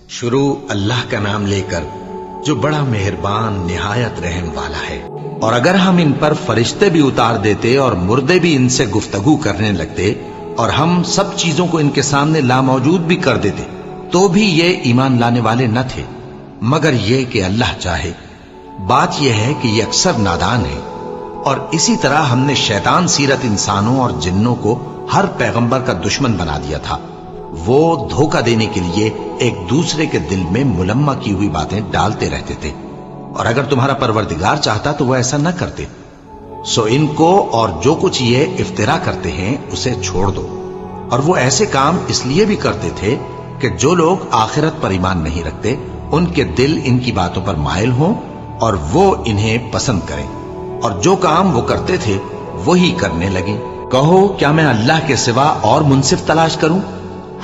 شروع اللہ کا نام لے کر جو بڑا مہربان نہایت رحم والا ہے۔ اور اگر ہم ان پر فرشتے بھی اتار دیتے اور مردے بھی ان سے گفتگو کرنے لگتے اور ہم سب چیزوں کو ان کے سامنے لاموجود بھی کر دیتے تو بھی یہ ایمان لانے والے نہ تھے، مگر یہ کہ اللہ چاہے۔ بات یہ ہے کہ یہ اکثر نادان ہے۔ اور اسی طرح ہم نے شیطان سیرت انسانوں اور جنوں کو ہر پیغمبر کا دشمن بنا دیا تھا۔ وہ دھوکہ دینے کے لیے ایک دوسرے کے دل میں ملمہ کی ہوئی باتیں ڈالتے رہتے تھے، اور اگر تمہارا پروردگار چاہتا تو وہ ایسا نہ کرتے۔ سو ان کو اور جو کچھ یہ افترا کرتے ہیں اسے چھوڑ دو۔ اور وہ ایسے کام اس لیے بھی کرتے تھے کہ جو لوگ آخرت پر ایمان نہیں رکھتے ان کے دل ان کی باتوں پر مائل ہوں اور وہ انہیں پسند کریں، اور جو کام وہ کرتے تھے وہی کرنے لگیں۔ کہو کیا میں اللہ کے سوا اور منصف تلاش کروں،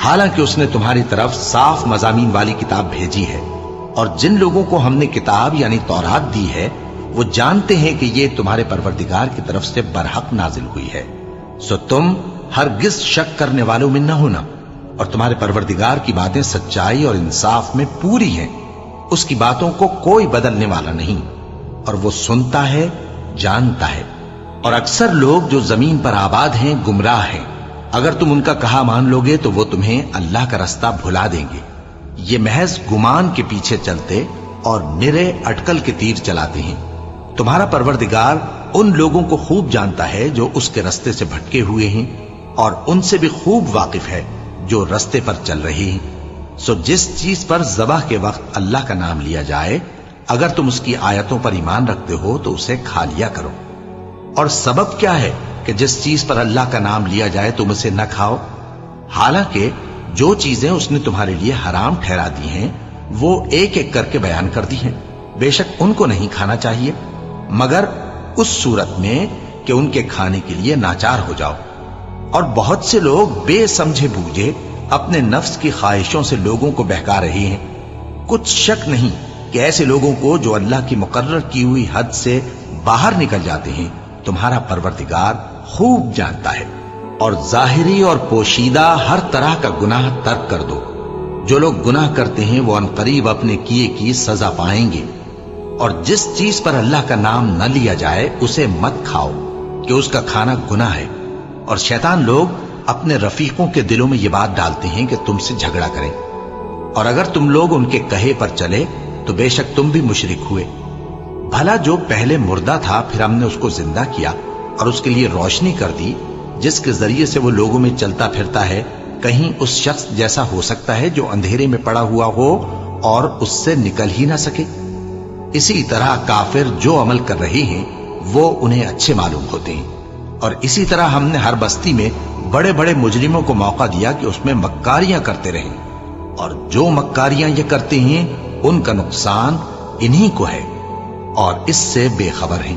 حالانکہ اس نے تمہاری طرف صاف مضامین والی کتاب بھیجی ہے، اور جن لوگوں کو ہم نے کتاب یعنی تورات دی ہے وہ جانتے ہیں کہ یہ تمہارے پروردگار کی طرف سے برحق نازل ہوئی ہے۔ سو تم ہرگز شک کرنے والوں میں نہ ہونا، اور تمہارے پروردگار کی باتیں سچائی اور انصاف میں پوری ہیں، اس کی باتوں کو کوئی بدلنے والا نہیں، اور وہ سنتا ہے جانتا ہے۔ اور اکثر لوگ جو زمین پر آباد ہیں گمراہ ہیں، اگر تم ان کا کہا مان لوگے تو وہ تمہیں اللہ کا رستہ بھلا دیں گے۔ یہ محض گمان کے پیچھے چلتے اور نرے اٹکل کے تیر چلاتے ہیں۔ تمہارا پروردگار ان لوگوں کو خوب جانتا ہے جو اس کے رستے سے بھٹکے ہوئے ہیں، اور ان سے بھی خوب واقف ہے جو رستے پر چل رہے ہیں۔ سو جس چیز پر ذبح کے وقت اللہ کا نام لیا جائے اگر تم اس کی آیتوں پر ایمان رکھتے ہو تو اسے کھا لیا کرو۔ اور سبب کیا ہے کہ جس چیز پر اللہ کا نام لیا جائے تم اسے نہ کھاؤ، حالانکہ جو چیزیں اس نے تمہارے لیے حرام ٹھہرا دی ہیں وہ ایک ایک کر کے بیان کر دی ہیں۔ بے شک ان کو نہیں کھانا چاہیے مگر اس صورت میں کہ ان کے کھانے کے لیے ناچار ہو جاؤ۔ اور بہت سے لوگ بے سمجھے بوجھے اپنے نفس کی خواہشوں سے لوگوں کو بہکا رہے ہیں۔ کچھ شک نہیں کہ ایسے لوگوں کو جو اللہ کی مقرر کی ہوئی حد سے باہر نکل جاتے ہیں تمہارا پروردگار خوب جانتا ہے۔ اور ظاہری اور پوشیدہ ہر طرح کا گناہ ترک کر دو۔ جو لوگ گناہ کرتے ہیں وہ عنقریب اپنے کیے کی سزا پائیں گے۔ اور جس چیز پر اللہ کا نام نہ لیا جائے اسے مت کھاؤ کہ اس کا کھانا گناہ ہے۔ اور شیطان لوگ اپنے رفیقوں کے دلوں میں یہ بات ڈالتے ہیں کہ تم سے جھگڑا کریں، اور اگر تم لوگ ان کے کہے پر چلے تو بے شک تم بھی مشرک ہوئے۔ بھلا جو پہلے مردہ تھا پھر ہم نے اس کو زندہ کیا اور اس کے لیے روشنی کر دی جس کے ذریعے سے وہ لوگوں میں چلتا پھرتا ہے، کہیں اس شخص جیسا ہو سکتا ہے جو اندھیرے میں پڑا ہوا ہو اور اس سے نکل ہی نہ سکے؟ اسی طرح کافر جو عمل کر رہے ہیں وہ انہیں اچھے معلوم ہوتے ہیں۔ اور اسی طرح ہم نے ہر بستی میں بڑے بڑے مجرموں کو موقع دیا کہ اس میں مکاریاں کرتے رہیں، اور جو مکاریاں یہ کرتے ہیں ان کا نقصان انہی کو ہے اور اس سے بے خبر ہیں۔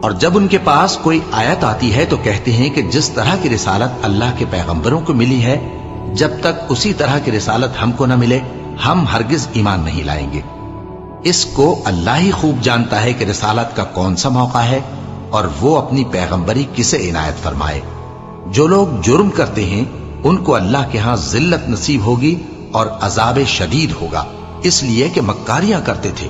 اور جب ان کے پاس کوئی آیت آتی ہے تو کہتے ہیں کہ جس طرح کی رسالت اللہ کے پیغمبروں کو ملی ہے جب تک اسی طرح کی رسالت ہم کو نہ ملے ہم ہرگز ایمان نہیں لائیں گے۔ اس کو اللہ ہی خوب جانتا ہے کہ رسالت کا کون سا موقع ہے اور وہ اپنی پیغمبری کسے عنایت فرمائے۔ جو لوگ جرم کرتے ہیں ان کو اللہ کے ہاں ذلت نصیب ہوگی اور عذاب شدید ہوگا، اس لیے کہ مکاریاں کرتے تھے۔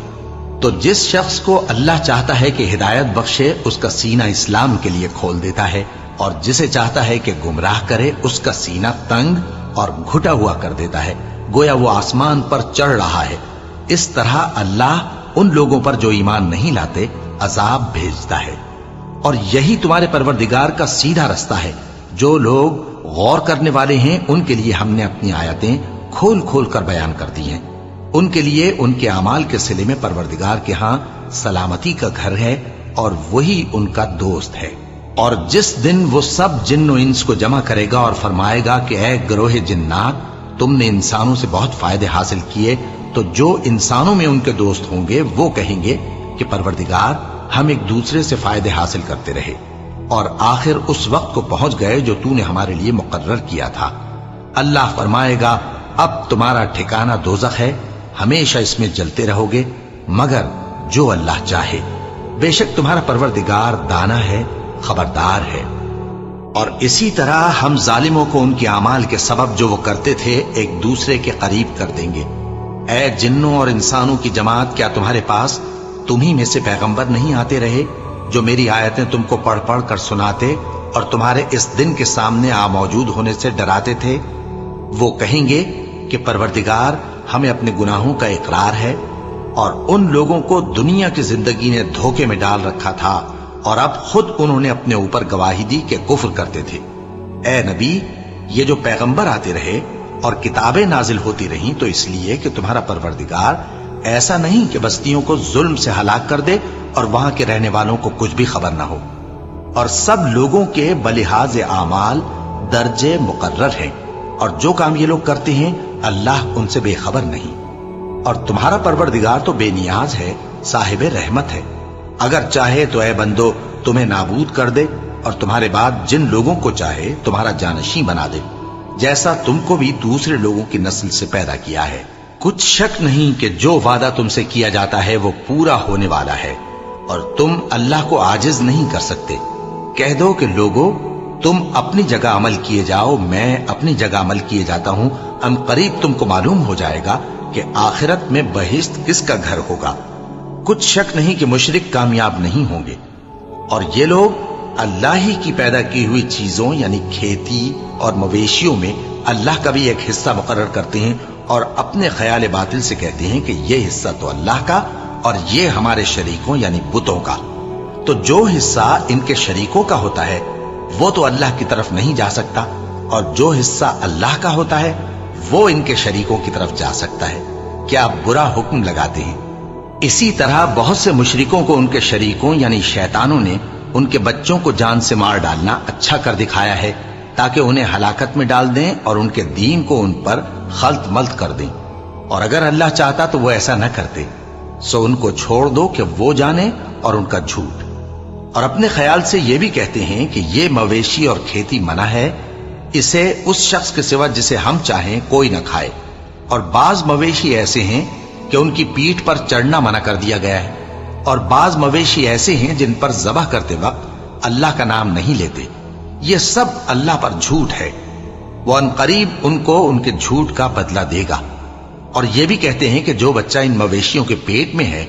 تو جس شخص کو اللہ چاہتا ہے کہ ہدایت بخشے اس کا سینہ اسلام کے لیے کھول دیتا ہے، اور جسے چاہتا ہے کہ گمراہ کرے اس کا سینہ تنگ اور گھٹا ہوا کر دیتا ہے، گویا وہ آسمان پر چڑھ رہا ہے۔ اس طرح اللہ ان لوگوں پر جو ایمان نہیں لاتے عذاب بھیجتا ہے۔ اور یہی تمہارے پروردگار کا سیدھا رستہ ہے۔ جو لوگ غور کرنے والے ہیں ان کے لیے ہم نے اپنی آیتیں کھول کھول کر بیان کر دی ہیں۔ ان کے لیے ان کے اعمال کے صلے میں پروردگار کے ہاں سلامتی کا گھر ہے اور وہی ان کا دوست ہے۔ اور جس دن وہ سب جن و انس کو جمع کرے گا اور فرمائے گا کہ اے گروہ جنات، تم نے انسانوں سے بہت فائدے حاصل کیے، تو جو انسانوں میں ان کے دوست ہوں گے وہ کہیں گے کہ پروردگار ہم ایک دوسرے سے فائدے حاصل کرتے رہے، اور آخر اس وقت کو پہنچ گئے جو تو نے ہمارے لیے مقرر کیا تھا۔ اللہ فرمائے گا اب تمہارا ٹھکانہ دوزخ ہے، ہمیشہ اس میں جلتے رہو گے مگر جو اللہ چاہے۔ بے شک تمہارا پروردگار دانا ہے، خبردار ہے۔ اور اسی طرح ہم ظالموں کو ان کے اعمال کے سبب جو وہ کرتے تھے ایک دوسرے کے قریب کر دیں گے۔ اے جنوں اور انسانوں کی جماعت، کیا تمہارے پاس تمہیں میں سے پیغمبر نہیں آتے رہے جو میری آیتیں تم کو پڑھ پڑھ کر سناتے اور تمہارے اس دن کے سامنے آ موجود ہونے سے ڈراتے تھے؟ وہ کہیں گے کہ پروردگار، ہمیں اپنے گناہوں کا اقرار ہے، اور ان لوگوں کو دنیا کی زندگی نے دھوکے میں ڈال رکھا تھا اور اب خود انہوں نے اپنے اوپر گواہی دی کہ کفر کرتے تھے۔ اے نبی، یہ جو پیغمبر آتے رہے اور کتابیں نازل ہوتی رہیں تو اس لیے کہ تمہارا پروردگار ایسا نہیں کہ بستیوں کو ظلم سے ہلاک کر دے اور وہاں کے رہنے والوں کو کچھ بھی خبر نہ ہو، اور سب لوگوں کے بلحاظ اعمال درجے مقرر ہیں، اور جو کام یہ لوگ کرتے ہیں اللہ ان سے بے خبر نہیں۔ اور تمہارا پروردگار تو بے نیاز ہے، صاحب رحمت ہے، اگر چاہے تو اے بندو تمہیں نابود کر دے اور تمہارے بعد جن لوگوں کو چاہے تمہارا جانشین بنا دے، جیسا تم کو بھی دوسرے لوگوں کی نسل سے پیدا کیا ہے۔ کچھ شک نہیں کہ جو وعدہ تم سے کیا جاتا ہے وہ پورا ہونے والا ہے، اور تم اللہ کو عاجز نہیں کر سکتے۔ کہہ دو کہ لوگو، تم اپنی جگہ عمل کیے جاؤ، میں اپنی جگہ عمل کیے جاتا ہوں، ان قریب تم کو معلوم ہو جائے گا کہ آخرت میں بہشت کس کا گھر ہوگا۔ کچھ شک نہیں کہ مشرک کامیاب نہیں ہوں گے، اور یہ لوگ اللہ ہی کی پیدا کی ہوئی چیزوں یعنی کھیتی اور مویشیوں میں اللہ کا بھی ایک حصہ مقرر کرتے ہیں، اور اپنے خیال باطل سے کہتے ہیں کہ یہ حصہ تو اللہ کا اور یہ ہمارے شریکوں یعنی بتوں کا۔ تو جو حصہ ان کے شریکوں کا ہوتا ہے وہ تو اللہ کی طرف نہیں جا سکتا، اور جو حصہ اللہ کا ہوتا ہے وہ ان کے شریکوں کی طرف جا سکتا ہے۔ کیا برا حکم لگاتے ہیں؟ اسی طرح بہت سے مشرکوں کو ان کے شریکوں یعنی شیطانوں نے ان کے بچوں کو جان سے مار ڈالنا اچھا کر دکھایا ہے، تاکہ انہیں ہلاکت میں ڈال دیں اور ان کے دین کو ان پر خلط ملط کر دیں، اور اگر اللہ چاہتا تو وہ ایسا نہ کرتے۔ سو ان کو چھوڑ دو کہ وہ جانے اور ان کا جھوٹ، اور اپنے خیال سے یہ بھی کہتے ہیں کہ یہ مویشی اور کھیتی منع ہے، اسے اس شخص کے سوا جسے ہم چاہیں کوئی نہ کھائے، اور بعض مویشی ایسے ہیں کہ ان کی پیٹھ پر چڑھنا منع کر دیا گیا ہے، اور بعض مویشی ایسے ہیں جن پر ذبح کرتے وقت اللہ کا نام نہیں لیتے۔ یہ سب اللہ پر جھوٹ ہے، وہ ان قریب ان کو ان کے جھوٹ کا بدلہ دے گا۔ اور یہ بھی کہتے ہیں کہ جو بچہ ان مویشیوں کے پیٹ میں ہے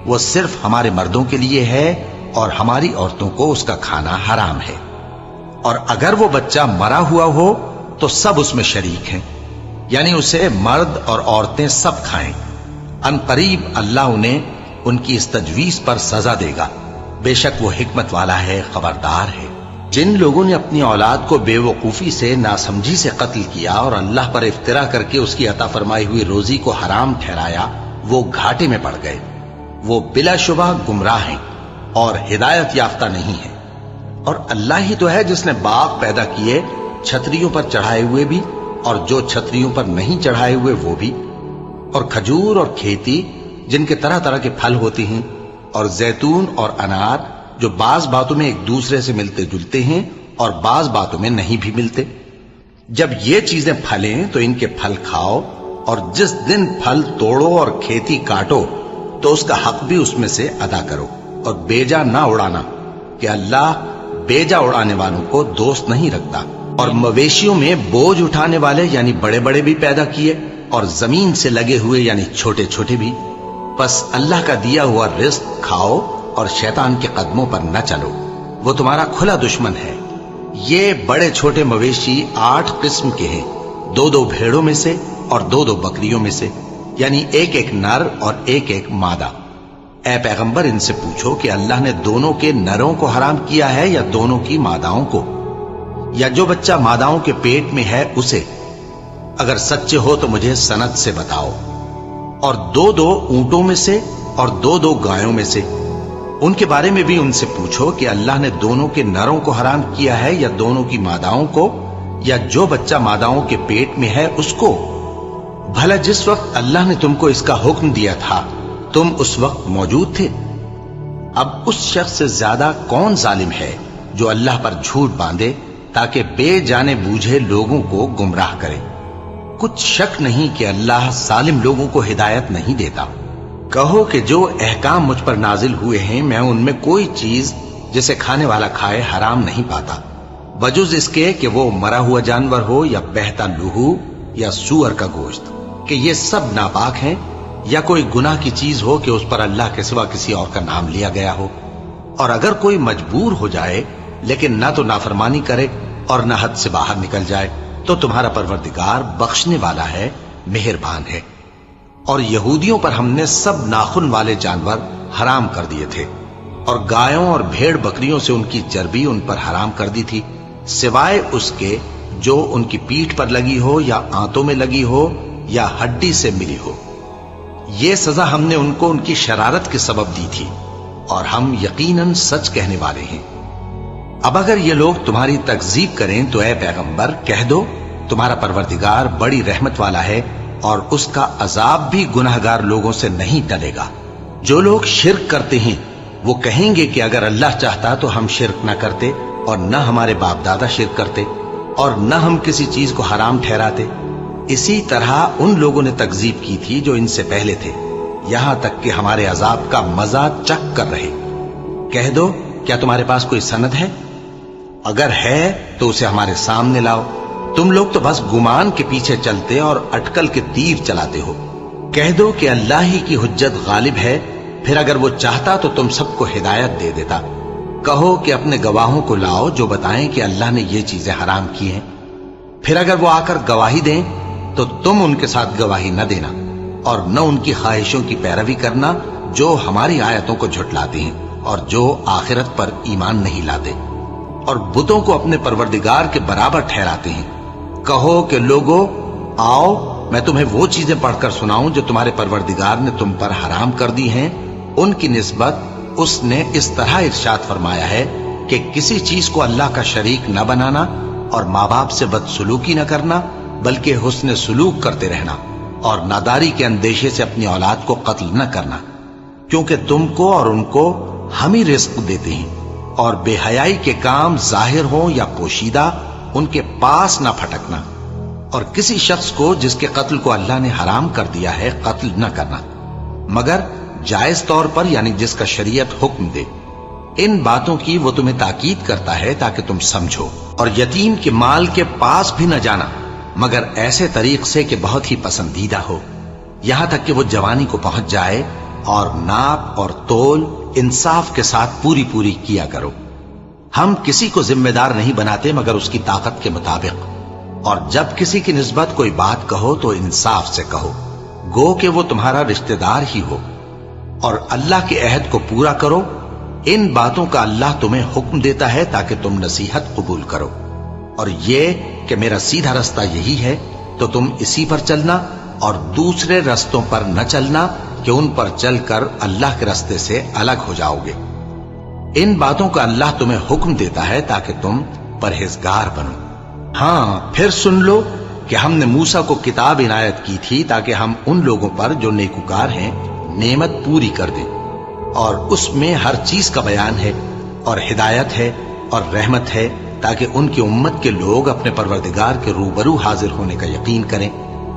وہ صرف ہمارے مردوں کے لیے ہے اور ہماری عورتوں کو اس کا کھانا حرام ہے، اور اگر وہ بچہ مرا ہوا ہو تو سب اس میں شریک ہیں، یعنی اسے مرد اور عورتیں سب کھائیں۔ ان قریب اللہ انہیں ان کی اس تجویز پر سزا دے گا، بے شک وہ حکمت والا ہے، خبردار ہے۔ جن لوگوں نے اپنی اولاد کو بے وقوفی سے، ناسمجھی سے قتل کیا اور اللہ پر افترا کر کے اس کی عطا فرمائی ہوئی روزی کو حرام ٹھہرایا، وہ گھاٹے میں پڑ گئے، وہ بلا شبہ گمراہ ہیں اور ہدایت یافتہ نہیں ہیں۔ اور اللہ ہی تو ہے جس نے باغ پیدا کیے، چھتریوں پر چڑھائے ہوئے بھی اور جو چھتریوں پر نہیں چڑھائے ہوئے وہ بھی، اور کھجور اور کھیتی جن کے طرح طرح کے پھل ہوتے ہیں، اور زیتون اور انار جو بعض باتوں میں ایک دوسرے سے ملتے جلتے ہیں اور بعض باتوں میں نہیں بھی ملتے۔ جب یہ چیزیں پھلیں تو ان کے پھل کھاؤ، اور جس دن پھل توڑو اور کھیتی کاٹو تو اس کا حق بھی اس میں سے ادا کرو، اور بیجا نہ اڑانا کہ اللہ بیجا اڑانے والوں کو دوست نہیں رکھتا۔ اور مویشیوں میں بوجھ اٹھانے والے یعنی بڑے بڑے بھی پیدا کیے، اور زمین سے لگے ہوئے یعنی چھوٹے چھوٹے بھی۔ بس اللہ کا دیا ہوا رزق کھاؤ اور شیطان کے قدموں پر نہ چلو، وہ تمہارا کھلا دشمن ہے۔ یہ بڑے چھوٹے مویشی 8 قسم کے ہیں، 2 بھیڑوں میں سے اور 2 بکریوں میں سے، یعنی ایک نر اور ایک مادہ۔ اے پیغمبر ان سے پوچھو کہ اللہ نے دونوں کے نروں کو حرام کیا ہے یا دونوں کی ماداؤں کو، یا جو بچہ ماداؤں کے پیٹ میں ہے اسے؟ اگر سچے ہو تو مجھے سند سے بتاؤ۔ اور 2 اونٹوں میں سے اور 2 گایوں میں سے، ان کے بارے میں بھی ان سے پوچھو کہ اللہ نے دونوں کے نروں کو حرام کیا ہے یا دونوں کی ماداؤں کو، یا جو بچہ ماداؤں کے پیٹ میں ہے اس کو؟ بھلا جس وقت اللہ نے تم کو اس کا حکم دیا تھا تم اس وقت موجود تھے؟ اب اس شخص سے زیادہ کون ظالم ہے جو اللہ پر جھوٹ باندھے تاکہ بے جانے بوجھے لوگوں کو گمراہ کرے؟ کچھ شک نہیں کہ اللہ ظالم لوگوں کو ہدایت نہیں دیتا۔ کہو کہ جو احکام مجھ پر نازل ہوئے ہیں میں ان میں کوئی چیز جسے کھانے والا کھائے حرام نہیں پاتا، بجز اس کے کہ وہ مرا ہوا جانور ہو یا بہتا لہو یا سور کا گوشت، کہ یہ سب ناپاک ہیں या कोई गुनाह की चीज हो कि उस पर अल्लाह के सिवा किसी और का नाम लिया गया हो। और अगर कोई मजबूर हो जाए लेकिन ना तो नाफरमानी करे और ना हद से बाहर निकल जाए, तो तुम्हारा परवरदिगार बख्शने वाला है, मेहरबान है। और यहूदियों पर हमने सब नाखून वाले जानवर हराम कर दिए थे और गायों और भेड़ बकरियों से उनकी चर्बी उन पर हराम कर दी थी, सिवाय उसके जो उनकी पीठ पर लगी हो या आंतों में लगी हो या हड्डी से मिली हो। ये सजा हमने उनको उनकी शरारत के सबब दी थी और हम यकीनन सच कहने वाले हैं। अब अगर ये लोग तुम्हारी तकजीब करें तो ऐ पैगंबर कह दो, तुम्हारा परवरदिगार बड़ी रहमत वाला है और उसका अजाब भी गुनहगार लोगों से नहीं टलेगा। जो लोग शिर्क करते हैं वो कहेंगे कि अगर अल्लाह चाहता तो हम शिर्क न करते और न हमारे बाप दादा शिर्क करते और न हम किसी चीज को हराम ठहराते। इसी तरह उन लोगों ने तकजीब की थी जो इनसे पहले थे, यहां तक कि हमारे अजाब का मजा चख कर रहे। कह दो, क्या तुम्हारे पास कोई सनद है? अगर है तो उसे हमारे सामने लाओ। तुम लोग तो बस गुमान के पीछे चलते और अटकल के तीर चलाते हो। कह दो कि अल्लाह ही की हुज्जत गालिब है, फिर अगर वो चाहता तो तुम सबको हिदायत दे देता। कहो कि अपने गवाहों को लाओ जो बताएं कि अल्लाह ने ये चीजें हराम की हैं। फिर अगर वो आकर गवाही दें तो तुम उनके साथ गवाही न देना और न उनकी ख्वाहिशों की पैरवी करना जो हमारी आयतों को झुठलाते हैं और जो आखिरत पर ईमान नहीं लाते और बुतों को अपने परवरदिगार के बराबर ठहराते हैं। कहो कि लोगों, आओ मैं तुम्हें वो चीजें पढ़कर सुनाऊं जो तुम्हारे परवरदिगार ने तुम पर हराम कर दी हैं। उनकी निस्बत उसने इस तरह इरशाद फरमाया है कि किसी चीज को अल्लाह का शरीक न बनाना और माँ बाप से बदसलूकी न करना, बल्कि हुस्न सुलूक करते रहना और नादारी के अंदेशे से अपनी औलाद को कत्ल न करना, क्योंकि तुमको और उनको हम ही रिस्क देते हैं। और बेहयाई के काम जाहिर हो या पोशीदा उनके पास न फटकना और किसी शख्स को जिसके कत्ल को अल्लाह ने हराम कर दिया है कत्ल न करना, मगर जायज तौर पर, यानी जिसका शरीयत हुक्म दे। इन बातों की वो तुम्हें ताकीद करता है ताकि तुम समझो। और यतीम के माल के पास भी न जाना मगर ऐसे तरीक से कि बहुत ही पसंदीदा हो, यहां तक कि वो जवानी को पहुंच जाए। और नाप और तोल इंसाफ के साथ पूरी पूरी किया करो। हम किसी को जिम्मेदार नहीं बनाते मगर उसकी ताकत के मुताबिक। और जब किसी की निस्बत कोई बात कहो तो इंसाफ से कहो, गो कि वो तुम्हारा रिश्तेदार ही हो। और अल्लाह के अहद को पूरा करो। इन बातों का अल्लाह तुम्हें हुक्म देता है ताकि तुम नसीहत कबूल करो। और ये कि मेरा सीधा रास्ता यही है तो तुम इसी पर चलना और दूसरे रास्तों पर न चलना कि उन पर चलकर अल्लाह के रास्ते से अलग हो जाओगे। इन बातों का अल्लाह तुम्हें हुक्म देता है ताकि तुम परहेजगार बनो। हाँ, फिर सुन लो कि हमने मूसा को किताब इनायत की थी ताकि हम उन लोगों पर जो नेकुकार हैं नेमत पूरी कर दें। और उसमें हर चीज का बयान है और हिदायत है और रहमत है ताकि उनकी उम्मत के लोग अपने परवरदिगार के रूबरू हाजिर होने का यकीन करें।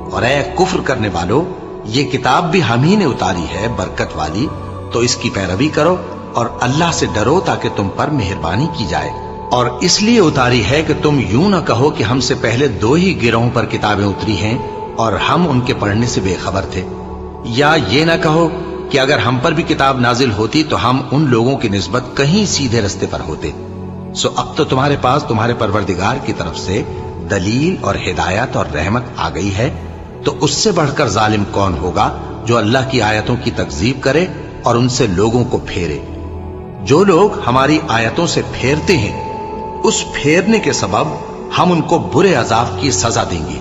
और ऐ कुफ्र करने वालों, ये किताब भी हम ही ने उतारी है बरकत वाली, तो इसकी पैरवी करो और अल्लाह से डरो ताकि तुम पर मेहरबानी की जाए। और इसलिए उतारी है कि तुम यूं न कहो कि हमसे पहले 2 ही गिरोहों पर किताबें उतरी हैं और हम उनके पढ़ने से बेखबर थे, या ये न कहो कि अगर हम पर भी किताब नाजिल होती तो हम उन लोगों की निस्बत कहीं सीधे रास्ते पर होते। सो अब तो तुम्हारे पास तुम्हारे परवरदिगार की तरफ से दलील और हिदायत और रहमत आ गई है, तो उससे बढ़कर जालिम कौन होगा जो अल्लाह की आयतों की तकजीब करे और उनसे लोगों को फेरे। जो लोग हमारी आयतों से फेरते हैं उस फेरने के सबब हम उनको बुरे अजाब की सजा देंगे।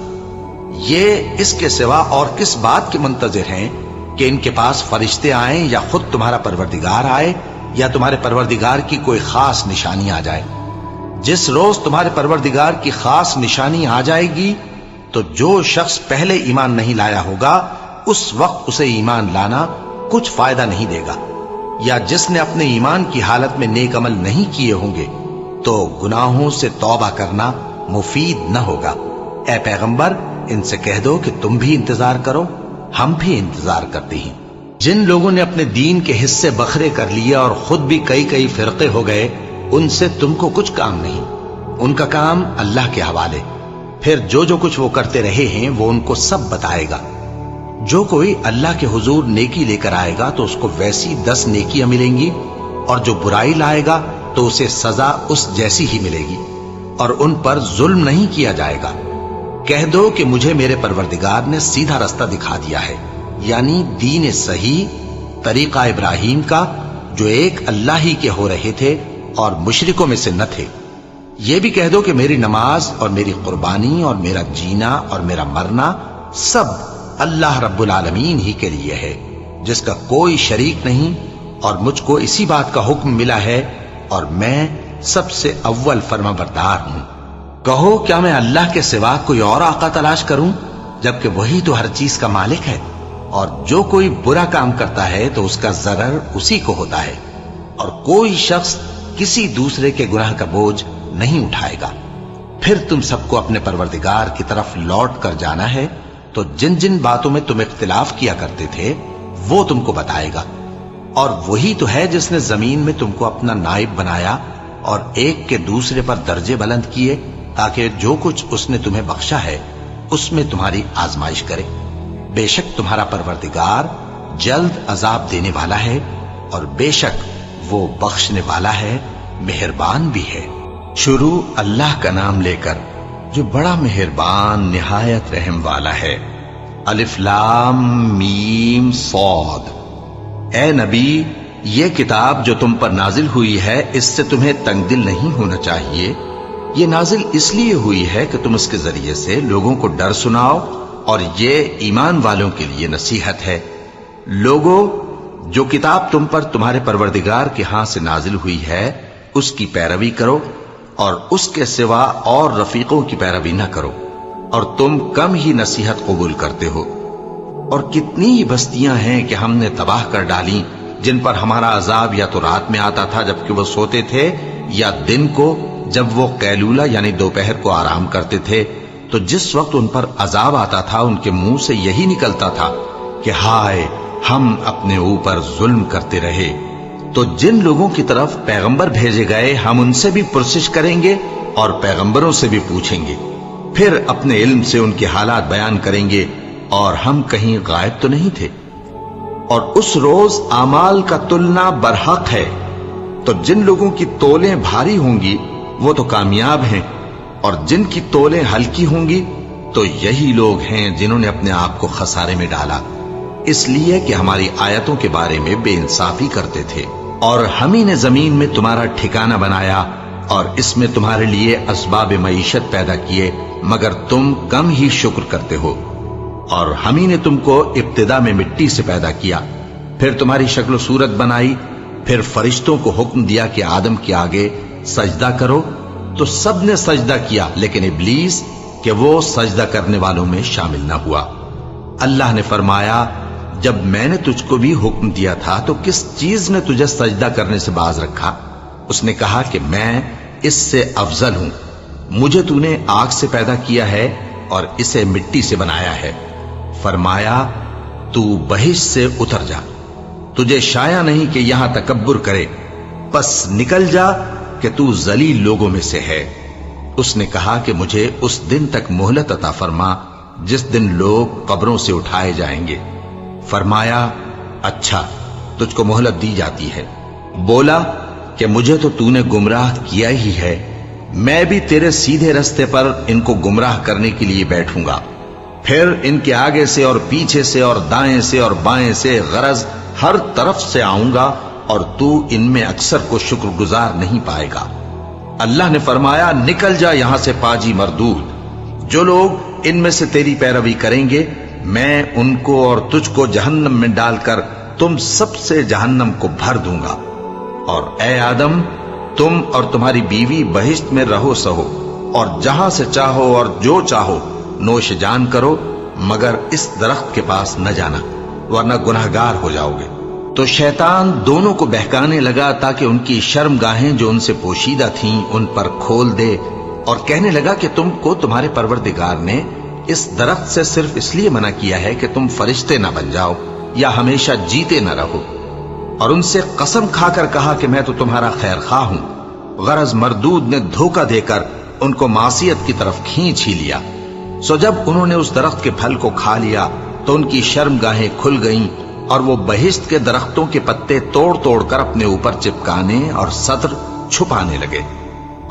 ये इसके सिवा और किस बात के मुंतजिर हैं कि इनके पास फरिश्ते आए या खुद तुम्हारा परवरदिगार आए या तुम्हारे परवरदिगार की कोई खास निशानी आ जाए। जिस रोज तुम्हारे परवरदिगार की खास निशानी आ जाएगी तो जो शख्स पहले ईमान नहीं लाया होगा उस वक्त उसे ईमान लाना कुछ फायदा नहीं देगा, या जिसने अपने ईमान की हालत में नेक अमल नहीं किए होंगे तो गुनाहों से तौबा करना मुफीद न होगा। ऐ पैगंबर, इनसे कह दो कि तुम भी इंतजार करो, हम भी इंतजार करते हैं। जिन लोगों ने अपने दीन के हिस्से बखरे कर लिए और खुद भी कई कई फिरके हो गए, उनसे तुमको कुछ काम नहीं, उनका काम अल्लाह के हवाले। फिर जो जो कुछ वो करते रहे हैं वो उनको सब बताएगा। जो कोई अल्लाह के हुजूर नेकी लेकर आएगा तो उसको वैसी 10 नेकियां मिलेंगी, और जो बुराई लाएगा तो उसे सजा उस जैसी ही मिलेगी, और उन पर जुल्म नहीं किया जाएगा। कह दो कि मुझे मेरे परवरदिगार ने सीधा रास्ता दिखा दिया है, यानी दीन सही, तरीका इब्राहिम का, जो एक अल्लाह ही के हो रहे थे और मुशरिकों में से न थे। यह भी कह दो कि मेरी नमाज और मेरी कुर्बानी और मेरा जीना और मेरा मरना सब अल्लाह रब्बुल आलमीन ही के लिए है, जिसका कोई शरीक नहीं, और मुझको इसी बात का हुक्म मिला है, और मैं सबसे अव्वल फरमाबरदार हूं। कहो, क्या मैं अल्लाह के सिवा कोई और आका तलाश करूं, जबकि वही तो हर चीज का मालिक है। और जो कोई बुरा काम करता है तो उसका जरर उसी को होता है, और कोई शख्स किसी दूसरे के गुनाह का बोझ नहीं उठाएगा। फिर तुम सबको अपने परवरदिगार की तरफ लौट कर जाना है, तो जिन जिन बातों में तुम इख्तिलाफ किया करते थे वो तुमको बताएगा। और वही तो है जिसने जमीन में तुमको अपना नाइब बनाया और एक के दूसरे पर दर्जे बुलंद किए, ताकि जो कुछ उसने तुम्हें बख्शा है उसमें तुम्हारी आजमाइश करे। बेशक तुम्हारा परवरदिगार जल्द अजाब देने वाला है, और बेशक वो बख्शने वाला है, मेहरबान भी है। शुरू अल्लाह का नाम लेकर जो बड़ा मेहरबान निहायत रहम वाला है। अलिफ लाम मीम सौद। ए नबी, ये किताब जो तुम पर नाजिल हुई है, इससे तुम्हें तंगदिल नहीं होना चाहिए। ये नाजिल इसलिए हुई है कि तुम इसके जरिए से लोगों को डर सुनाओ, और ये ईमान वालों के लिए नसीहत है। लोगों, जो किताब तुम पर तुम्हारे परवरदिगार के हाथ से नाजिल हुई है उसकी पैरवी करो, और उसके सिवा और रफीकों की पैरवी न करो, और तुम कम ही नसीहत कबूल करते हो। और कितनी ही बस्तियां हैं कि हमने तबाह कर डाली, जिन पर हमारा अजाब या तो रात में आता था जबकि वो सोते थे, या दिन को जब वो कैलूला यानी दोपहर को आराम करते थे। तो जिस वक्त उन पर अजाब आता था उनके मुंह से यही निकलता था कि हाय, हम अपने ऊपर जुल्म करते रहे। तो जिन लोगों की तरफ पैगंबर भेजे गए हम उनसे भी पुरसिश करेंगे और पैगंबरों से भी पूछेंगे, फिर अपने इल्म से उनके हालात बयान करेंगे, और हम कहीं गायब तो नहीं थे। और उस रोज आमाल का तुलना बरहक है। तो जिन लोगों की तोलें भारी होंगी वो तो कामयाब हैं, और जिनकी तोलें हल्की होंगी तो यही लोग हैं जिन्होंने अपने आप को खसारे में डाला, इसलिए कि हमारी आयतों के बारे में बेइंसाफी करते थे। और हम ही ने जमीन में तुम्हारा ठिकाना बनाया, और इसमें तुम्हारे लिए असबाब मईशत पैदा किए, मगर तुम कम ही शुक्र करते हो। और हम ही ने तुमको इब्तिदा में मिट्टी से पैदा किया, फिर तुम्हारी शक्ल सूरत बनाई, फिर फरिश्तों को हुक्म दिया कि आदम के आगे सजदा करो, तो सब ने सजदा किया, लेकिन इब्लीस कि वो सजदा करने वालों में शामिल न हुआ। अल्लाह ने फरमाया, जब मैंने तुझको भी हुक्म दिया था तो किस चीज ने तुझे सजदा करने से बाज रखा? उसने कहा कि मैं इससे अफजल हूं, मुझे तूने आग से पैदा किया है और इसे मिट्टी से बनाया है। फरमाया, तू बहिश से उतर जा, तुझे शाया नहीं कि यहां तकब्बुर करे, बस निकल जा कि तू जलील लोगों में से है। उसने कहा कि मुझे उस दिन तक मोहलत अता फरमा जिस दिन लोग कब्रों से उठाए जाएंगे। फरमाया, अच्छा, तुझको मोहलत दी जाती है। बोला कि मुझे तो तूने गुमराह किया ही है, मैं भी तेरे सीधे रास्ते पर इनको गुमराह करने के लिए बैठूंगा, फिर इनके आगे से और पीछे से और दाएं से और बाएं से, गरज हर तरफ से आऊंगा, और तू इनमें अक्सर को शुक्रगुजार नहीं पाएगा। अल्लाह ने फरमाया, निकल जा यहां से पाजी मरदूद। जो लोग इनमें से तेरी पैरवी करेंगे मैं उनको और तुझको जहन्नम में डालकर तुम सबसे जहन्नम को भर दूंगा। और ए आदम, तुम और तुम्हारी बीवी बहिश्त में रहो सहो, और जहां से चाहो और जो चाहो नोश जान करो, मगर इस दरख्त के पास न जाना वरना गुनहगार हो जाओगे। तो शैतान दोनों को बहकाने लगा ताकि उनकी शर्मगाहें जो उनसे पोशीदा थीं उन पर खोल दे, और कहने लगा कि तुमको तुम्हारे परवरदिगार ने इस दरख्त से सिर्फ इसलिए मना किया है कि तुम फरिश्ते न बन जाओ या हमेशा जीते न रहो। और उनसे कसम खाकर कहा कि मैं तो तुम्हारा खैर खा हूं। गरज मरदूद ने धोखा देकर उनको मासियत की तरफ खींच ही लिया। सो जब उन्होंने उस दरख्त के फल को खा लिया تو ان کی शर्मगाहें खुल गईं और वो बहिश्त के दरख्तों के पत्ते तोड़ तोड़ कर अपने ऊपर चिपकाने और सत्र छुपाने लगे।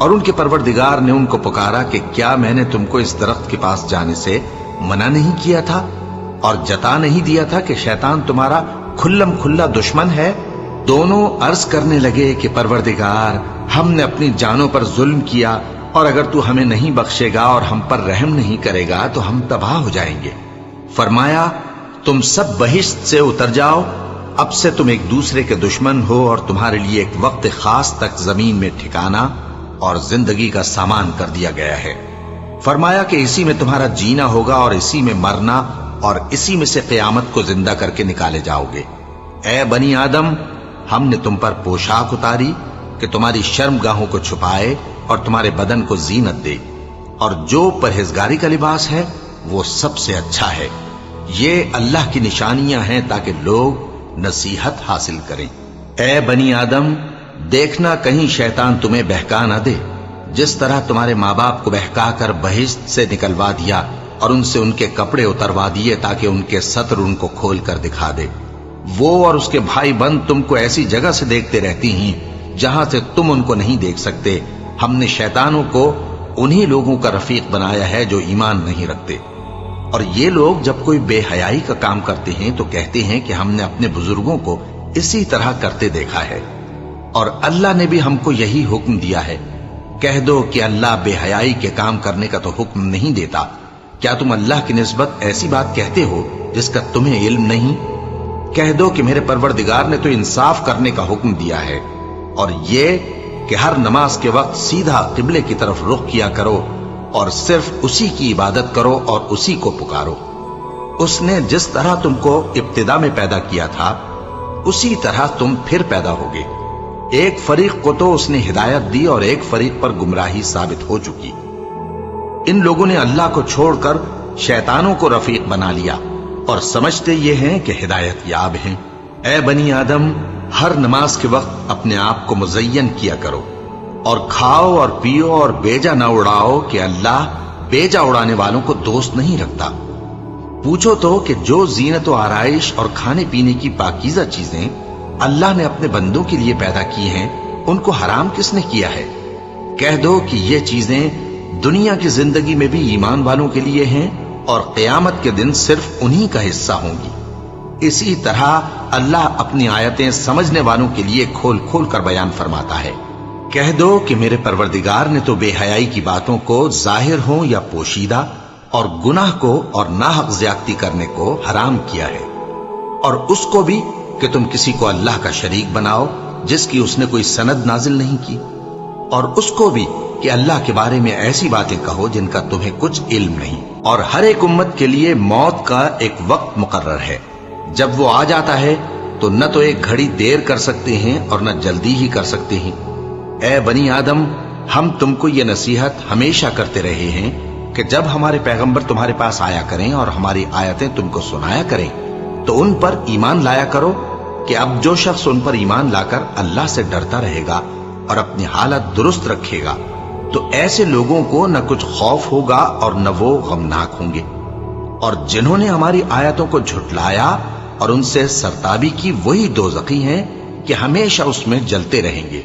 और उनके परवरदिगार ने उनको पुकारा कि क्या मैंने तुमको इस दरख्त के पास जाने से मना नहीं किया था और जता नहीं दिया था कि शैतान तुम्हारा खुल्लम खुल्ला दुश्मन है? दोनों अर्ज करने लगे कि परवरदिगार, हमने अपनी जानों पर जुल्म किया और अगर तू हमें नहीं बख्शेगा और हम पर रहम नहीं करेगा तो हम तबाह हो जाएंगे। फरमाया, तुम सब बहिश्त से उतर जाओ, अब से तुम एक दूसरे के दुश्मन हो और तुम्हारे लिए एक वक्त खास तक जमीन में ठिकाना और जिंदगी का सामान कर दिया गया है। फरमाया कि इसी में तुम्हारा जीना होगा और इसी में मरना और इसी में से क़यामत को जिंदा करके निकाले जाओगे। ए बनी आदम, हमने तुम पर पोशाक उतारी कि तुम्हारी शर्मगाहों को छुपाए और तुम्हारे बदन को जीनत दे, और जो परहेजगारी का लिबास है वो सबसे अच्छा है। ये अल्लाह की निशानियां हैं ताकि लोग नसीहत हासिल करें। ए बनी आदम, देखना कहीं शैतान तुम्हें बहका न दे, जिस तरह तुम्हारे माँ बाप को बहका कर बहिश्त से निकलवा दिया और उनसे उनके कपड़े उतरवा दिए ताकि उनके सत्र उनको खोल कर दिखा दे। वो और उसके भाई बंद तुमको ऐसी जगह से देखते रहती हैं जहां से तुम उनको नहीं देख सकते। हमने शैतानों को उन्हीं लोगों का रफीक बनाया है जो ईमान नहीं रखते। और ये लोग जब कोई बेहयाई का काम करते हैं तो कहते हैं कि हमने अपने बुजुर्गों को इसी तरह करते देखा है और अल्लाह ने भी हमको यही हुक्म दिया है। कह दो कि अल्लाह बेहयाई के काम करने का तो हुक्म नहीं देता। क्या तुम अल्लाह की निस्बत ऐसी बात कहते हो जिसका तुम्हें इल्म नहीं? कह दो कि मेरे परवरदिगार ने तो इंसाफ करने का हुक्म दिया है और ये कि हर नमाज के वक्त सीधा किबले की तरफ रुख किया करो और सिर्फ उसी की इबादत करो और उसी को पुकारो। उसने जिस तरह तुमको इब्तिदा में पैदा किया था उसी तरह तुम फिर पैदा होगे। एक फरीक को तो उसने हिदायत दी और एक फरीक पर गुमराही साबित हो चुकी। इन लोगों ने अल्लाह को छोड़कर शैतानों को रफीक बना लिया और समझते ये हैं कि हिदायत याब हैं। ए बनी आदम, हर नमाज के वक्त अपने आप को मुज़य्यन किया करो और खाओ और पियो और बेजा न उड़ाओ कि अल्लाह बेजा उड़ाने वालों को दोस्त नहीं रखता। पूछो तो कि जो जीनत व आराइश और खाने पीने की पाकीज़ा चीजें अल्लाह ने अपने बंदों के लिए पैदा की हैं, उनको हराम किसने किया है? कह दो कि ये चीजें दुनिया की जिंदगी में भी ईमान वालों के लिए हैं और क़यामत के दिन सिर्फ उन्हीं का हिस्सा होंगी। इसी तरह अल्लाह अपनी आयतें समझने वालों के लिए खोल खोल कर बयान फरमाता है। कह दो कि मेरे परवरदिगार ने तो बेहयाई की बातों को जाहिर हो या पोशीदा और गुनाह को और नाहक ज्यादती करने को हराम किया है, और उसको भी कि तुम किसी को अल्लाह का शरीक बनाओ जिसकी उसने कोई सनद नाजिल नहीं की, और उसको भी कि अल्लाह के बारे में ऐसी बातें कहो जिनका तुम्हें कुछ इल्म नहीं। और हर एक उम्मत के लिए मौत का एक वक्त मुकर्रर है। जब वो आ जाता है तो न तो एक घड़ी देर कर सकते हैं और न जल्दी ही कर सकते हैं। ए बनी आदम, हम तुमको ये नसीहत हमेशा करते रहे हैं कि जब हमारे पैगंबर तुम्हारे पास आया करें और हमारी आयतें तुमको सुनाया करें तो उन पर ईमान लाया करो कि अब जो शख्स उन पर ईमान लाकर अल्लाह से डरता रहेगा और अपनी हालत दुरुस्त रखेगा तो ऐसे लोगों को न कुछ खौफ होगा और न वो गमनाक होंगे। और जिन्होंने हमारी आयतों को झुटलाया और उनसे सरताबी की वही दोज़खी हैं कि हमेशा उसमें जलते रहेंगे।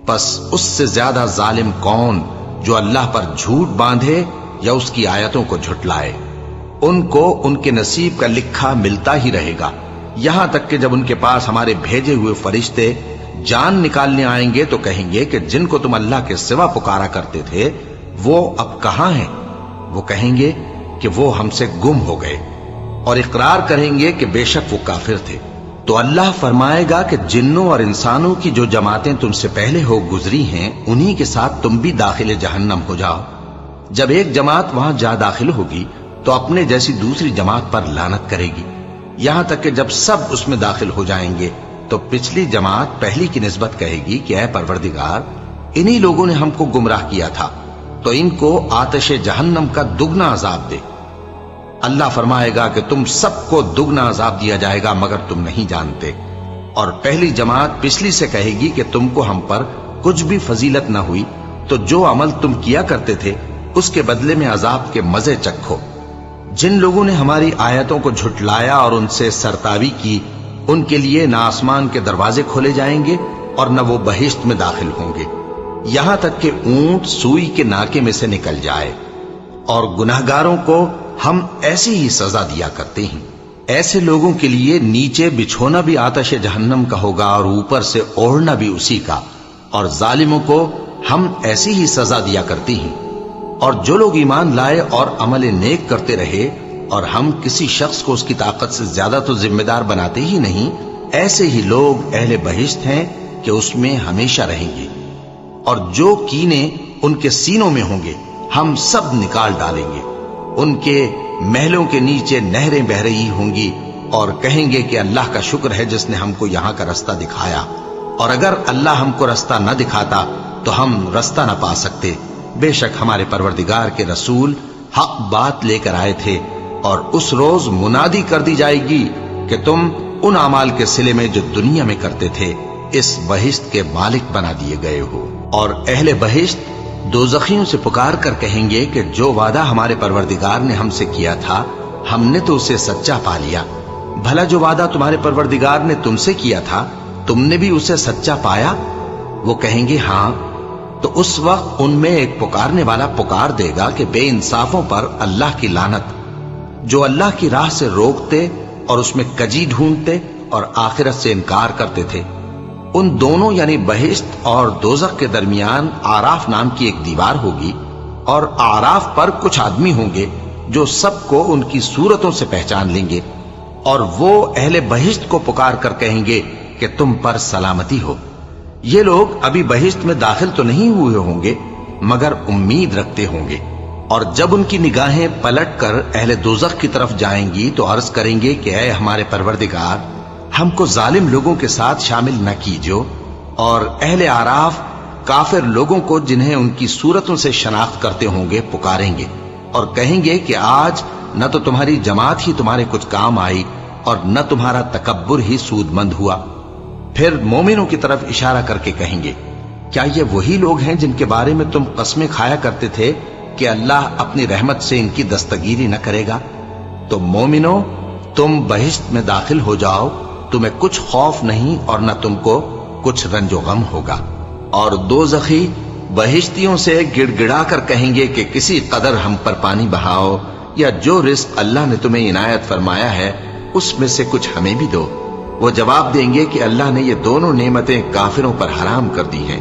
बस उससे ज्यादा जालिम कौन जो अल्लाह पर झूठ बांधे या उसकी आयतों को झुटलाए। उनको उनके नसीब का लिखा मिलता ही रहेगा, यहां तक कि जब उनके पास हमारे भेजे हुए फरिश्ते जान निकालने आएंगे तो कहेंगे कि जिनको तुम अल्लाह के सिवा पुकारा करते थे वो अब कहां हैं? वो कहेंगे कि वो हमसे गुम हो गए और इकरार करेंगे कि बेशक वो काफिर थे। तो अल्लाह फरमाएगा कि जिन्नों और इंसानों की जो जमातें तुमसे पहले हो गुजरी हैं उन्हीं के साथ तुम भी दाखिले जहन्नम हो जाओ। जब एक जमात वहां जा दाखिल होगी तो अपने जैसी दूसरी जमात पर लानत करेगी, यहां तक कि जब सब उसमें दाखिल हो जाएंगे तो पिछली जमात पहली की निस्बत कहेगी कि ऐ परवरदिगार, इन्हीं लोगों ने हमको गुमराह किया था, तो इनको आतिश जहन्नम का दुगना अजाब दे। अल्लाह फरमाएगा कि तुम सबको दुगना अजाब दिया जाएगा मगर तुम नहीं जानते। और पहली जमात पिछली से कहेगी कि तुमको हम पर कुछ भी फजीलत न हुई तो जो अमल तुम किया करते थे उसके बदले में अजाब के मजे चखो। जिन लोगों ने हमारी आयतों को झुटलाया और उनसे सरतावी की, उनके लिए न आसमान के दरवाजे खोले जाएंगे और न वो बहिश्त में दाखिल होंगे, यहां तक कि ऊंट सुई के नाके में से निकल जाए। और गुनाहगारों को हम ऐसी ही सजा दिया करते हैं। ऐसे लोगों के लिए नीचे बिछोना भी आतश जहन्नम का होगा और ऊपर से ओढ़ना भी उसी का, और जालिमों को हम ऐसी ही सजा दिया करती हैं। और जो लोग ईमान लाए और अमल नेक करते रहे, और हम किसी शख्स को उसकी ताकत से ज्यादा तो जिम्मेदार बनाते ही नहीं, ऐसे ही लोग अहले बहिश्त हैं कि उसमें हमेशा रहेंगे। और जो कीने उनके सीनों में होंगे हम सब निकाल डालेंगे। उनके महलों के नीचे नहरें बह रही होंगी और कहेंगे कि अल्लाह का शुक्र है जिसने हमको यहां का रास्ता दिखाया, और अगर अल्लाह हमको रास्ता न दिखाता तो हम रास्ता न पा सकते। बेशक हमारे परवरदिगार के रसूल हक बात लेकर आए थे, और उस रोज मुनादी कर दी जाएगी कि तुम उन अमाल के सिले में जो दुनिया में करते थे इस बहिश्त के मालिक बना दिए गए हो। और अहले बहिश्त दोज़खियों से पुकार कर कहेंगे कि जो वादा हमारे परवरदिगार ने हमसे किया था हमने तो उसे सच्चा पा लिया। भला जो वादा तुम्हारे परवरदिगार ने तुमसे किया था तुमने भी उसे सच्चा पाया? वो कहेंगे हाँ। तो उस वक्त उनमें एक पुकारने वाला पुकार देगा कि बेइंसाफों पर अल्लाह की लानत, जो अल्लाह की राह से रोकते और उसमें कजी ढूंढते और आखिरत से इनकार करते थे। उन दोनों यानी बहिश्त और दोज़ख के दरमियान आराफ नाम की एक दीवार होगी, और आराफ पर कुछ आदमी होंगे जो सबको उनकी सूरतों से पहचान लेंगे, और वो अहले बहिश्त को पुकार कर कहेंगे कि तुम पर सलामती हो। ये लोग अभी बहिश्त में दाखिल तो नहीं हुए होंगे मगर उम्मीद रखते होंगे, और जब उनकी निगाहें पलट कर अहले दोज़ख की तरफ जाएंगी तो अर्ज करेंगे कि ऐ हमारे परवरदिगार, हमको जालिम लोगों के साथ शामिल न कीजो। और अहले आराफ काफिर लोगों को जिन्हें उनकी सूरतों से शनाख्त करते होंगे पुकारेंगे और कहेंगे कि आज न तो तुम्हारी जमात ही तुम्हारे कुछ काम आई और न तुम्हारा तकब्बुर ही सूदमंद हुआ। फिर मोमिनों की तरफ इशारा करके कहेंगे, क्या ये वही लोग हैं जिनके बारे में तुम कस्में खाया करते थे कि अल्लाह अपनी रहमत से इनकी दस्तगीरी न करेगा? तो मोमिनो, तुम बहिश्त में दाखिल हो जाओ, तुम्हें कुछ खौफ नहीं और न तुमको कुछ रंजो गम होगा। और दोज़खी बहिश्तियों से गिड़गिड़ा कर कहेंगे कि किसी कदर हम पर पानी बहाओ, या जो रिस्क अल्लाह ने तुम्हें इनायत फरमाया है उसमें से कुछ हमें भी दो। वो जवाब देंगे कि अल्लाह ने ये दोनों नेमतें काफिरों पर हराम कर दी हैं,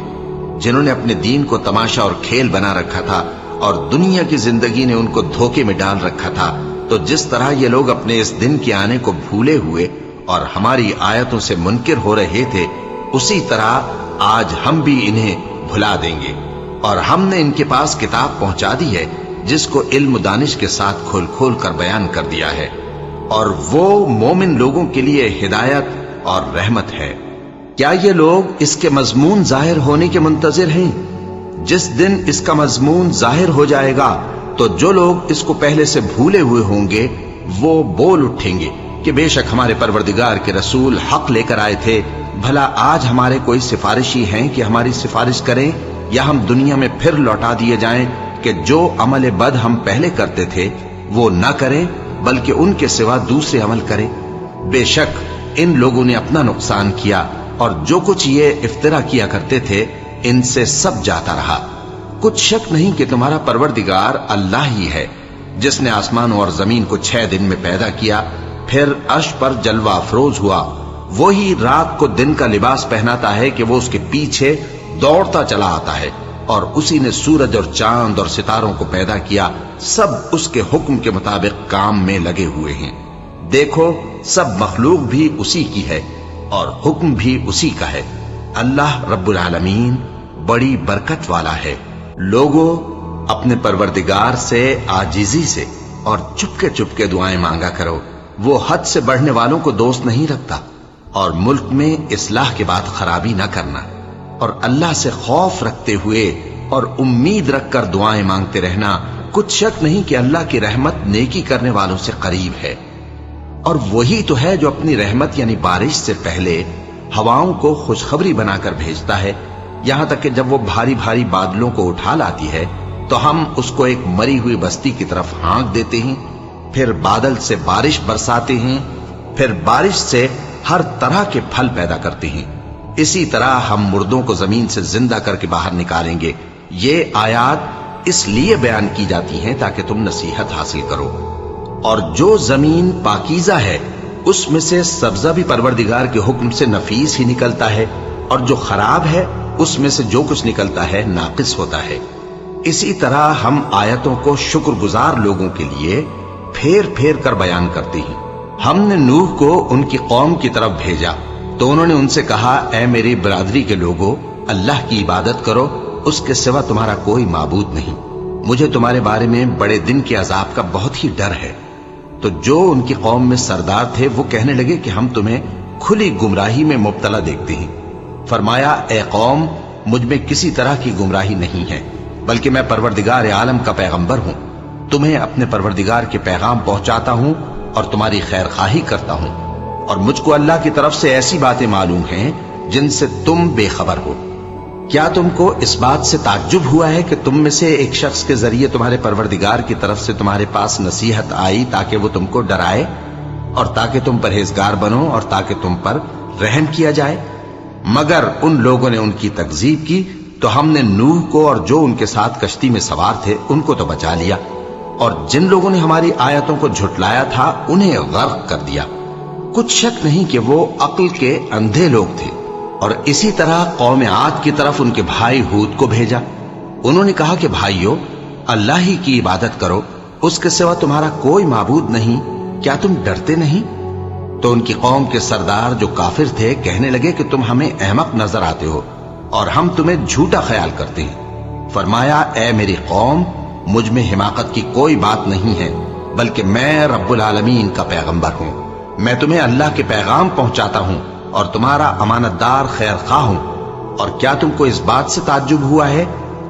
जिन्होंने अपने दीन को तमाशा और खेल बना रखा था और दुनिया की जिंदगी ने उनको धोखे में डाल रखा था। तो जिस तरह ये लोग अपने इस दिन के आने को भूले हुए और हमारी आयतों से मुनकिर हो रहे थे, उसी तरह आज हम भी इन्हें भुला देंगे। और हमने इनके पास किताब पहुंचा दी है जिसको इल्म दानिश के साथ खोल खोल कर बयान कर दिया है, और वो मोमिन लोगों के लिए हिदायत और रहमत है। क्या ये लोग इसके मजमून जाहिर होने के मुंतजिर हैं? जिस दिन इसका मजमून जाहिर हो जाएगा तो जो लोग इसको पहले से भूले हुए होंगे वो बोल उठेंगे कि बेशक हमारे परवरदिगार के रसूल हक लेकर आए थे। भला आज हमारे कोई सिफारिशी हैं कि हमारी सिफारिश करें, या हम दुनिया में फिर लौटा दिए जाएं कि जो अमल बद हम पहले करते थे वो न करें बल्कि उनके सिवा दूसरे अमल करें। बेशक इन लोगों ने अपना नुकसान किया और जो कुछ ये इफ्तिरा किया करते थे इनसे सब जाता रहा। कुछ शक नहीं कि तुम्हारा परवरदिगार अल्लाह ही है जिसने आसमान और जमीन को 6 दिन में पैदा किया, फिर अर्श पर जलवा अफरोज हुआ। वही रात को दिन का लिबास पहनाता है कि वो उसके पीछे दौड़ता चला आता है, और उसी ने सूरज और चांद और सितारों को पैदा किया। सब उसके हुक्म के मुताबिक काम में लगे हुए हैं। देखो, सब मखलूक भी उसी की है और हुक्म भी उसी का है। अल्लाह रब्बुल आलमीन बड़ी बरकत वाला है। लोगों, अपने परवरदिगार से आजिजी से और चुपके चुपके दुआएं मांगा करो। वो हद से बढ़ने वालों को दोस्त नहीं रखता, और मुल्क में इस्लाह के बाद खराबी न करना, और अल्लाह से खौफ रखते हुए और उम्मीद रखकर दुआएं मांगते रहना। कुछ शक नहीं कि अल्लाह की रहमत नेकी करने वालों से करीब है। और वही तो है जो अपनी रहमत यानी बारिश से पहले हवाओं को खुशखबरी बनाकर भेजता है, यहां तक कि जब वो भारी भारी बादलों को उठा लाती है तो हम उसको एक मरी हुई बस्ती की तरफ हाँक देते हैं। پھر بادل سے بارش برساتے ہیں، پھر بارش سے ہر طرح کے پھل پیدا کرتے ہیں، اسی طرح ہم مردوں کو زمین سے زندہ کر کے باہر نکالیں گے۔ یہ آیات اس لیے بیان کی جاتی ہیں تاکہ تم نصیحت حاصل کرو۔ اور جو زمین پاکیزہ ہے اس میں سے سبزہ بھی پروردگار کے حکم سے نفیس ہی نکلتا ہے، اور جو خراب ہے اس میں سے جو کچھ نکلتا ہے ناقص ہوتا ہے۔ اسی طرح ہم آیتوں کو شکر گزار لوگوں کے لیے پھیر پھیر کر بیان کرتے ہیں۔ ہم نے نوح کو ان کی قوم کی طرف بھیجا تو انہوں نے ان سے کہا، اے میری برادری کے لوگوں، اللہ کی عبادت کرو، اس کے سوا تمہارا کوئی معبود نہیں۔ مجھے تمہارے بارے میں بڑے دن کے عذاب کا بہت ہی ڈر ہے۔ تو جو ان کی قوم میں سردار تھے وہ کہنے لگے کہ ہم تمہیں کھلی گمراہی میں مبتلا دیکھتے ہیں۔ فرمایا، اے قوم، مجھ میں کسی طرح کی گمراہی نہیں ہے، بلکہ میں پروردگار عالم کا پیغمبر ہوں، تمہیں اپنے پروردگار کے پیغام پہنچاتا ہوں اور تمہاری خیر خواہی کرتا ہوں، اور مجھ کو اللہ کی طرف سے ایسی باتیں معلوم ہیں جن سے تم بے خبر ہو۔ کیا تم کو اس بات سے تعجب ہوا ہے کہ تم میں سے ایک شخص کے ذریعے تمہارے پروردگار کی طرف سے تمہارے پاس نصیحت آئی تاکہ وہ تم کو ڈرائے اور تاکہ تم پرہیزگار بنو اور تاکہ تم پر رحم کیا جائے؟ مگر ان لوگوں نے ان کی تکذیب کی تو ہم نے نوح کو اور جو ان کے ساتھ کشتی میں سوار تھے ان کو تو بچا لیا، اور جن لوگوں نے ہماری آیتوں کو جھٹلایا تھا انہیں غرق کر دیا۔ کچھ شک نہیں کہ وہ عقل کے اندھے لوگ تھے۔ اور اسی طرح قوم عاد کی طرف ان کے بھائی ہود کو بھیجا۔ انہوں نے کہا کہ بھائیو، اللہ ہی کی عبادت کرو، اس کے سوا تمہارا کوئی معبود نہیں، کیا تم ڈرتے نہیں؟ تو ان کی قوم کے سردار جو کافر تھے کہنے لگے کہ تم ہمیں احمق نظر آتے ہو اور ہم تمہیں جھوٹا خیال کرتے ہیں۔ فرمایا، اے میری قوم، مجھ میں حماقت کی کوئی بات نہیں ہے، بلکہ میں رب العالمین کا پیغمبر ہوں۔ میں تمہیں اللہ کے پیغام پہنچاتا ہوں اور تمہارا امانت دار خیر خواہ ہوں۔ اور کیا تم کو اس بات سے تعجب ہوا ہے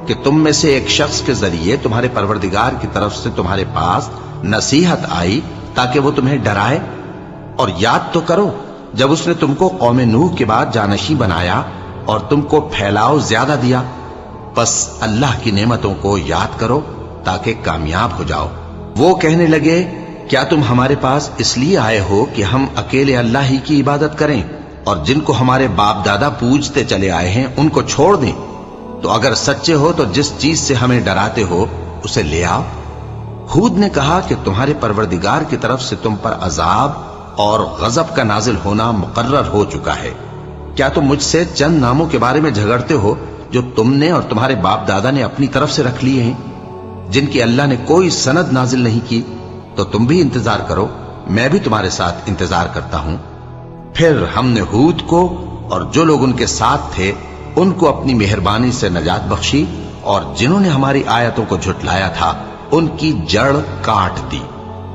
کہ تم میں سے ایک شخص کے ذریعے تمہارے پروردگار کی طرف سے تمہارے پاس نصیحت آئی تاکہ وہ تمہیں ڈرائے؟ اور یاد تو کرو جب اس نے تم کو قوم نوح کے بعد جانشین بنایا اور تم کو پھیلاؤ زیادہ دیا، بس اللہ کی نعمتوں کو یاد کرو تاکہ کامیاب ہو جاؤ۔ وہ کہنے لگے، کیا تم ہمارے پاس اس لیے آئے ہو کہ ہم اکیلے اللہ ہی کی عبادت کریں اور جن کو ہمارے باپ دادا پوجتے چلے آئے ہیں ان کو چھوڑ دیں؟ تو اگر سچے ہو تو جس چیز سے ہمیں ڈراتے ہو اسے لے آؤ۔ ہود نے کہا کہ تمہارے پروردگار کی طرف سے تم پر عذاب اور غضب کا نازل ہونا مقرر ہو چکا ہے۔ کیا تم مجھ سے چند ناموں کے بارے میں جھگڑتے ہو جو تم نے اور تمہارے باپ دادا نے اپنی طرف سے رکھ لیے ہیں، جن کی اللہ نے کوئی سند نازل نہیں کی؟ تو تم بھی انتظار کرو، میں بھی تمہارے ساتھ انتظار کرتا ہوں۔ پھر ہم نے ہود کو اور جو لوگ ان کے ساتھ تھے ان کو اپنی مہربانی سے نجات بخشی، اور جنہوں نے ہماری آیتوں کو جھٹلایا تھا ان کی جڑ کاٹ دی،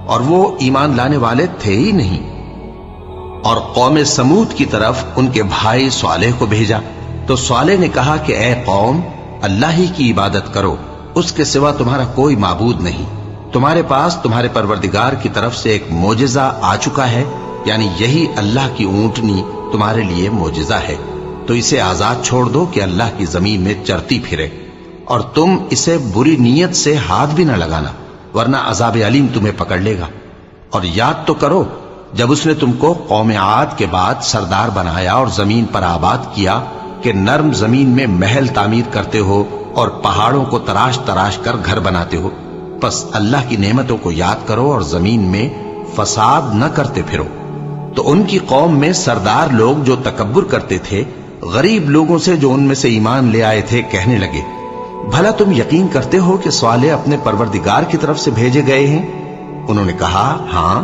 اور وہ ایمان لانے والے تھے ہی نہیں۔ اور قوم سمود کی طرف ان کے بھائی صالح کو بھیجا تو صالح نے کہا کہ اے قوم، اللہ ہی کی عبادت کرو، اس کے سوا تمہارا کوئی معبود نہیں۔ تمہارے پاس تمہارے پروردگار کی طرف سے ایک معجزہ آ چکا ہے، یعنی یہی اللہ کی اونٹنی تمہارے لیے معجزہ ہے، تو اسے آزاد چھوڑ دو کہ اللہ کی زمین میں چرتی پھرے، اور تم اسے بری نیت سے ہاتھ بھی نہ لگانا، ورنہ عذاب علیم تمہیں پکڑ لے گا۔ اور یاد تو کرو جب اس نے تم کو قوم عاد کے بعد سردار بنایا اور زمین پر آباد کیا کہ نرم زمین میں محل تعمیر کرتے ہو اور پہاڑوں کو تراش تراش کر گھر بناتے ہو، پس اللہ کی نعمتوں کو یاد کرو اور زمین میں فساد نہ کرتے پھرو۔ تو ان کی قوم میں سردار لوگ جو تکبر کرتے تھے غریب لوگوں سے جو ان میں سے ایمان لے آئے تھے کہنے لگے، بھلا تم یقین کرتے ہو کہ صالح اپنے پروردگار کی طرف سے بھیجے گئے ہیں؟ انہوں نے کہا، ہاں،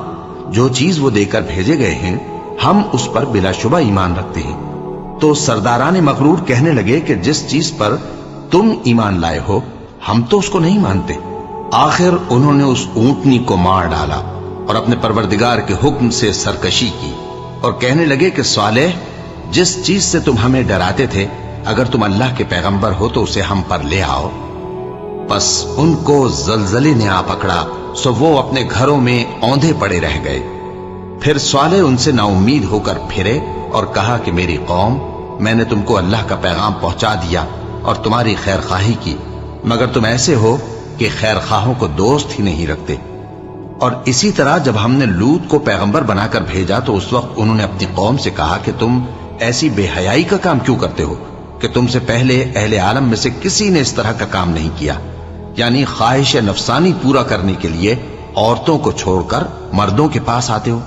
جو چیز وہ دے کر بھیجے گئے ہیں ہم اس پر بلا شبہ ایمان رکھتے ہیں۔ تو سرداران مغرور کہنے لگے کہ جس چیز پر تم ایمان لائے ہو ہم تو اس کو نہیں مانتے۔ آخر انہوں نے اس اونٹنی کو مار ڈالا اور اپنے پروردگار کے حکم سے سرکشی کی، اور کہنے لگے کہ صالح، جس چیز سے تم ہمیں ڈراتے تھے اگر تم اللہ کے پیغمبر ہو تو اسے ہم پر لے آؤ۔ پس ان کو زلزلے نے آ پکڑا، سو وہ اپنے گھروں میں اوندھے پڑے رہ گئے۔ پھر صالح ان سے نا امید ہو کر پھرے اور کہا کہ میری قوم، میں نے تم کو اللہ کا پیغام پہنچا دیا اور تمہاری خیر خواہی کی، مگر تم ایسے ہو کہ خیر خواہوں کو دوست ہی نہیں رکھتے۔ اور اسی طرح جب ہم نے لوط کو پیغمبر بنا کر بھیجا تو اس وقت انہوں نے اپنی قوم سے کہا کہ تم ایسی بے حیائی کا کام کیوں کرتے ہو کہ تم سے پہلے اہل عالم میں سے کسی نے اس طرح کا کام نہیں کیا، یعنی خواہش نفسانی پورا کرنے کے لیے عورتوں کو چھوڑ کر مردوں کے پاس آتے ہو۔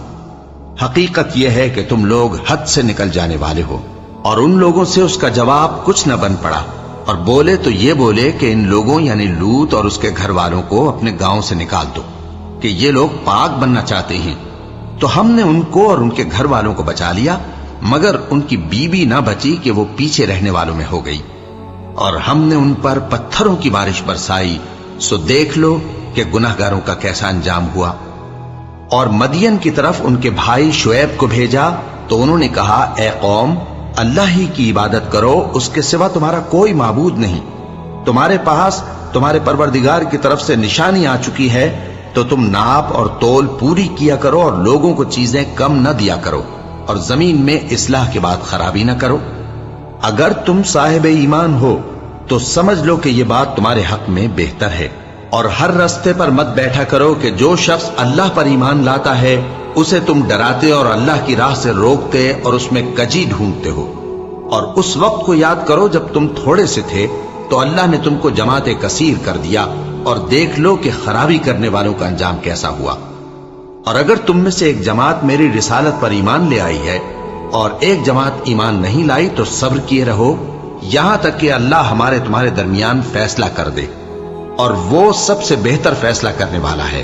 حقیقت یہ ہے کہ تم لوگ حد سے نکل جانے والے ہو۔ اور ان لوگوں سے اس کا جواب کچھ نہ بن پڑا، اور بولے تو یہ بولے کہ ان لوگوں یعنی لوط اور اس کے گھر والوں کو اپنے گاؤں سے نکال دو کہ یہ لوگ پاک بننا چاہتے ہیں۔ تو ہم نے ان کو اور ان کے گھر والوں کو بچا لیا، مگر ان کی بیوی نہ بچی کہ وہ پیچھے رہنے والوں میں ہو گئی، اور ہم نے ان پر پتھروں کی بارش برسائی، سو دیکھ لو کہ گناہگاروں کا کیسا انجام ہوا۔ اور مدین کی طرف ان کے بھائی شعیب کو بھیجا تو انہوں نے کہا، اے قوم، اللہ ہی کی عبادت کرو، اس کے سوا تمہارا کوئی معبود نہیں۔ تمہارے پاس تمہارے پروردگار کی طرف سے نشانی آ چکی ہے، تو تم ناپ اور تول پوری کیا کرو اور لوگوں کو چیزیں کم نہ دیا کرو، اور زمین میں اصلاح کے بعد خرابی نہ کرو۔ اگر تم صاحب ایمان ہو تو سمجھ لو کہ یہ بات تمہارے حق میں بہتر ہے، اور ہر رستے پر مت بیٹھا کرو کہ جو شخص اللہ پر ایمان لاتا ہے اسے تم ڈراتے اور اللہ کی راہ سے روکتے اور اس میں کجی ڈھونڈتے ہو۔ اور اس وقت کو یاد کرو جب تم تھوڑے سے تھے تو اللہ نے تم کو جماعت کثیر کر دیا، اور دیکھ لو کہ خرابی کرنے والوں کا انجام کیسا ہوا۔ اور اگر تم میں سے ایک جماعت میری رسالت پر ایمان لے آئی ہے اور ایک جماعت ایمان نہیں لائی تو صبر کیے رہو یہاں تک کہ اللہ ہمارے تمہارے درمیان فیصلہ کر دے، اور وہ سب سے بہتر فیصلہ کرنے والا ہے۔